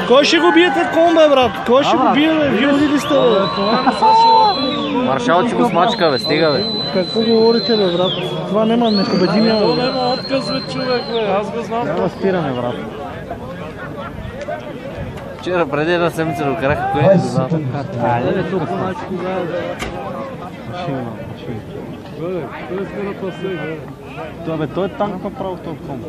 Кой ще го бие таком, бе, брат? Кой ще го бие, бе? Вие ли сте, бе? Маршал, че го смачка, бе, стига, бе. Какво говорите, бе, брат? Това няма непобедимия, бе. Това няма отказ, бе, човек, бе. Аз го знам. Няма спиране, брат. Вчера преди една седмица докараха, кой не го знам. Айде, бе, тук. Машина. Бе, той спира пасе, бе. Това, бе, той е танк направо този ком.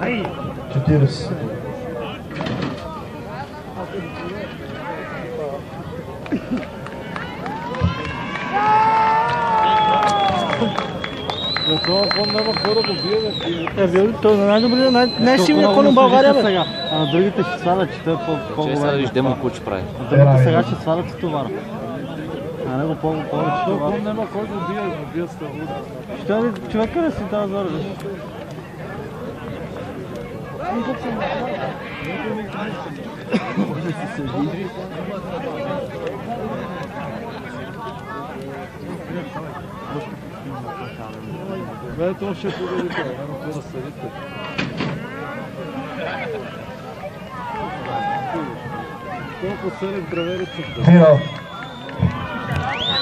Ай! 40. Това кон няма хора да бие, бе. Това е най-добрият, най-силният кон в България, бе. А на другите ще свалят, че той е по-голям. Ще сега виж демо какво ще прави. На другите сега ще свалят с товара. А него повече товара. Кон няма кой да бие, да бие ставуда. Ще ли човека да си дава зора, виж? Бе, това ще победите, няма какво да съдите. Колко 7 треверицата.